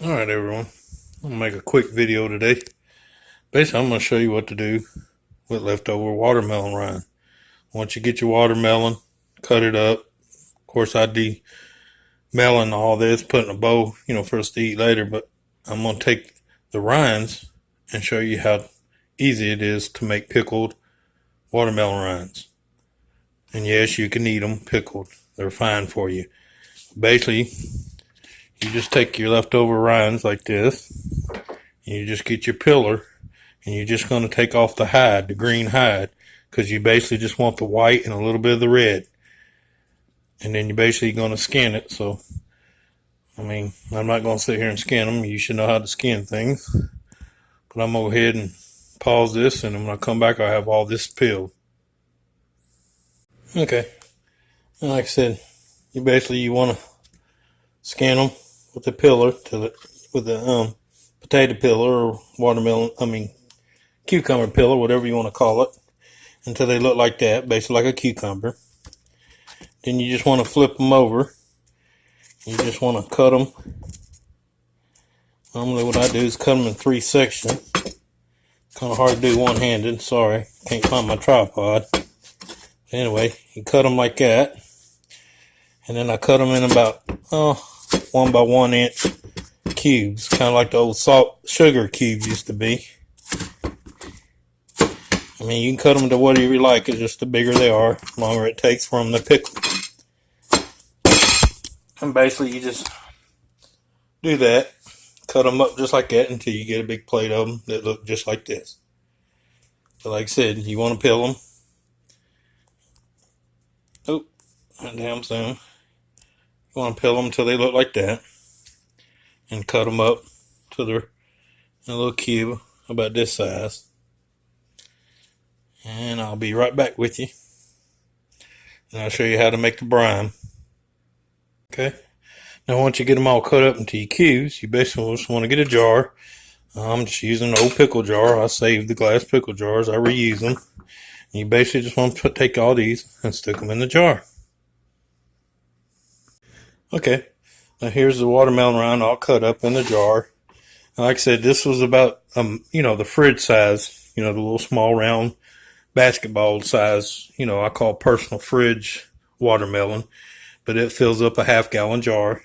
Alright everyone, I'm going to make a quick video today. Basically I'm going to show you what to do with leftover watermelon rind. Once you get your watermelon, cut it up. Of course I de-melon all this, put in a bowl, for us to eat later, but I'm going to take the rinds and show you how easy it is to make pickled watermelon rinds. And yes, you can eat them pickled. They're fine for you. Basically, you just take your leftover rinds like this, and you just get your pillar, and you're just going to take off the hide, the green hide, because you basically just want the white and a little bit of the red. And then you're basically going to skin it. So, I'm not going to sit here and skin them. You should know how to skin things. But I'm going to go ahead and pause this, and when I come back, I'll have all this peeled. Okay. And like I said, you want to skin them with the pillar, with the potato pillar or watermelon, cucumber pillar, whatever you want to call it, until they look like that, basically like a cucumber. Then you just want to flip them over. You just want to cut them. Normally what I do is cut them in 3 sections. Kind of hard to do one-handed, sorry, can't find my tripod. Anyway, you cut them like that. And then I cut them in about 1 by 1 inch cubes, kind of like the old sugar cubes used to be. You can cut them to whatever you like. It's just the bigger they are, the longer it takes for them to pickle. And basically you just do that. Cut them up just like that until you get a big plate of them that look just like this. So like I said, you want to peel them. Oh, damn soon. You want to peel them until they look like that. And cut them up to a little cube about this size. And I'll be right back with you. And I'll show you how to make the brine. Okay. Now once you get them all cut up into your cubes, you basically just want to get a jar. I'm just using an old pickle jar. I saved the glass pickle jars. I reuse them. And you basically just want to take all these and stick them in the jar. Okay. Now here's the watermelon rind all cut up in the jar. Like I said, this was about, the fridge size, the little small round basketball size, I call personal fridge watermelon, but it fills up a half-gallon jar.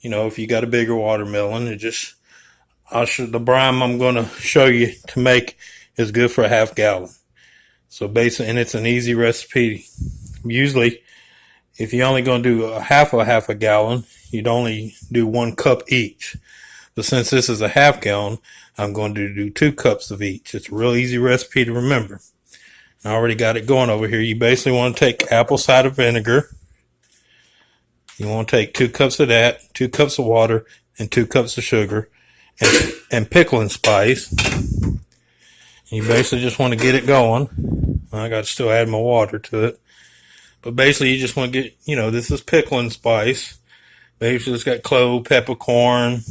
If you got a bigger watermelon, the brine I'm going to show you to make is good for a half-gallon. So basically, and it's an easy recipe. Usually, if you're only going to do a half a gallon, you'd only do 1 cup each. But since this is a half-gallon, I'm going to do 2 cups of each. It's a real easy recipe to remember. I already got it going over here. You basically want to take apple cider vinegar. You want to take 2 cups of that, 2 cups of water, and 2 cups of sugar, and pickling spice. And you basically just want to get it going. I got to still add my water to it. But basically you just want to get, this is pickling spice. Basically it's got clove, peppercorn,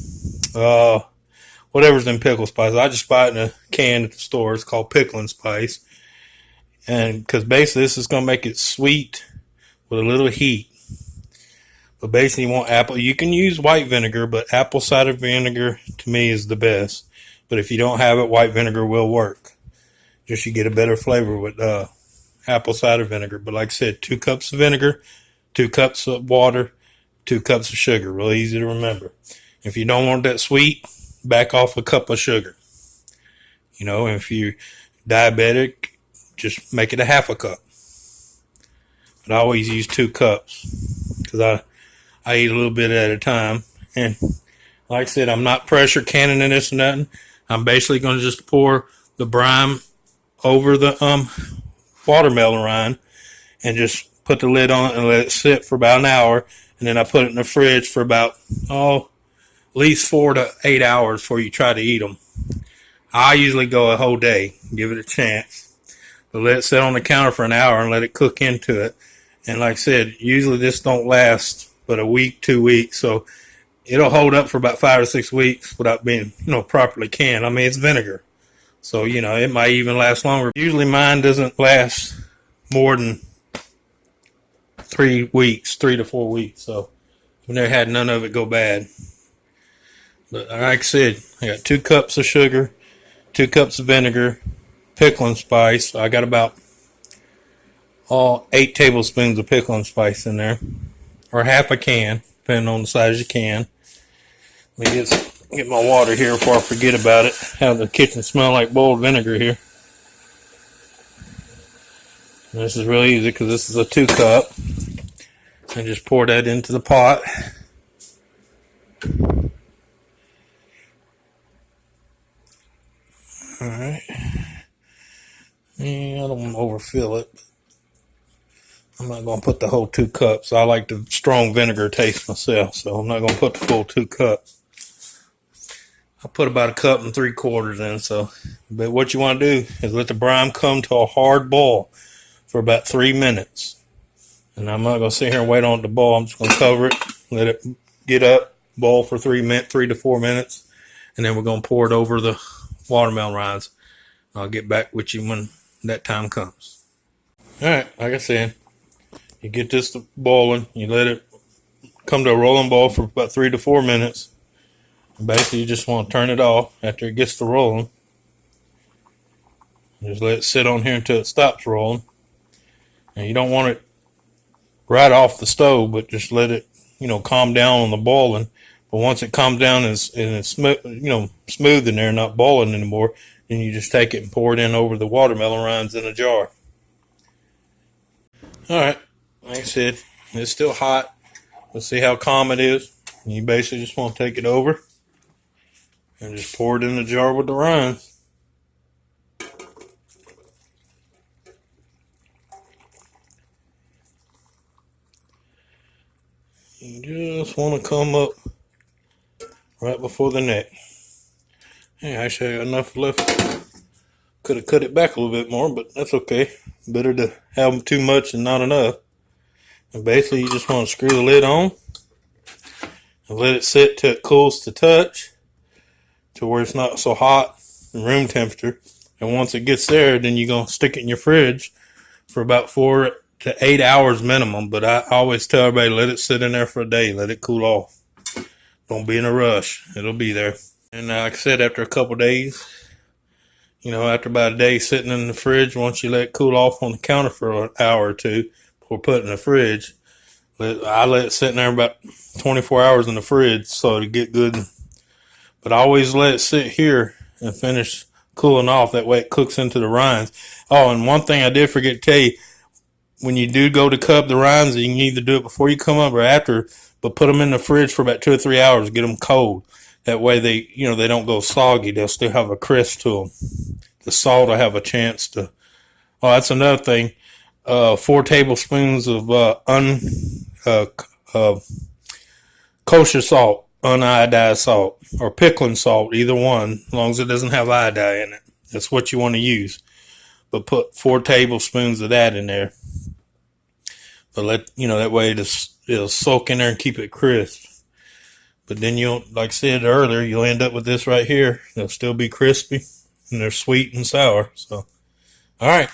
whatever's in pickle spice. I just buy it in a can at the store. It's called pickling spice. And because basically this is going to make it sweet with a little heat. But basically you want apple. You can use white vinegar, but apple cider vinegar to me is the best. But if you don't have it, white vinegar will work. Just you get a better flavor with apple cider vinegar. But like I said, 2 cups of vinegar, 2 cups of water, 2 cups of sugar. Real easy to remember. If you don't want that sweet, back off a cup of sugar. If you're diabetic, just make it a half a cup. But I always use 2 cups because I eat a little bit at a time. And like I said, I'm not pressure canning in this or nothing. I'm basically going to just pour the brine over the watermelon rind and just put the lid on it and let it sit for about an hour. And then I put it in the fridge for about, at least 4 to 8 hours before you try to eat them. I usually go a whole day, give it a chance. But let it sit on the counter for an hour and let it cook into it. And like I said, usually this don't last but a week, 2 weeks. So it'll hold up for about 5 or 6 weeks without being, properly canned. It's vinegar. So, it might even last longer. Usually mine doesn't last more than 3 weeks, 3 to 4 weeks. So I've never had none of it go bad. But like I said, I got 2 cups of sugar, 2 cups of vinegar, pickling spice. I got about 8 tablespoons of pickling spice in there, or half a can, depending on the size you can. Let me get my water here before I forget about it. Have the kitchen smell like boiled vinegar here. And this is really easy because this is a 2 cup. And just pour that into the pot. Alright. I don't want to overfill it. I'm not going to put the whole 2 cups. I like the strong vinegar taste myself, so I'm not going to put the full 2 cups. I put about 1 3/4 cups in. So, but what you want to do is let the brine come to a hard boil for about 3 minutes. And I'm not going to sit here and wait on it to boil. I'm just going to cover it, let it get up, boil for 3 to 4 minutes, and then we're going to pour it over the watermelon rinds. I'll get back with you when that time comes. All right, like I said, you get this boiling, you let it come to a rolling boil for about 3 to 4 minutes. And basically, you just want to turn it off after it gets to rolling. Just let it sit on here until it stops rolling. And you don't want it right off the stove, but just let it, calm down on the boiling. But once it calms down and it's smooth in there, not boiling anymore, then you just take it and pour it in over the watermelon rinds in a jar. All right, like I said, it's still hot. Let's see how calm it is. You basically just want to take it over and just pour it in the jar with the rinds. You just want to come up right before the neck. Hey, actually, I got enough left. Could have cut it back a little bit more, but that's okay. Better to have too much than not enough. And basically, you just want to screw the lid on and let it sit till it cools to touch, to where it's not so hot, room temperature. And once it gets there, then you're going to stick it in your fridge for about 4 to 8 hours minimum. But I always tell everybody, let it sit in there for a day. Let it cool off. Don't be in a rush. It'll be there. And like I said, after a couple days, after about a day sitting in the fridge, once you let it cool off on the counter for an hour or two before putting it in the fridge, I let it sit in there about 24 hours in the fridge so to get good. But I always let it sit here and finish cooling off. That way it cooks into the rinds. Oh, and one thing I did forget to tell you, when you do go to cup the rinds, you can either do it before you come up or after, but put them in the fridge for about 2 or 3 hours. Get them cold. That way they don't go soggy. They'll still have a crisp to them. The salt will have a chance to. Oh, that's another thing. 4 tablespoons of kosher salt, uniodized salt, or pickling salt, either one, as long as it doesn't have iodine in it. That's what you want to use. But put 4 tablespoons of that in there. But that way it'll soak in there and keep it crisp. But then like I said earlier, you'll end up with this right here. They'll still be crispy and they're sweet and sour. So, all right.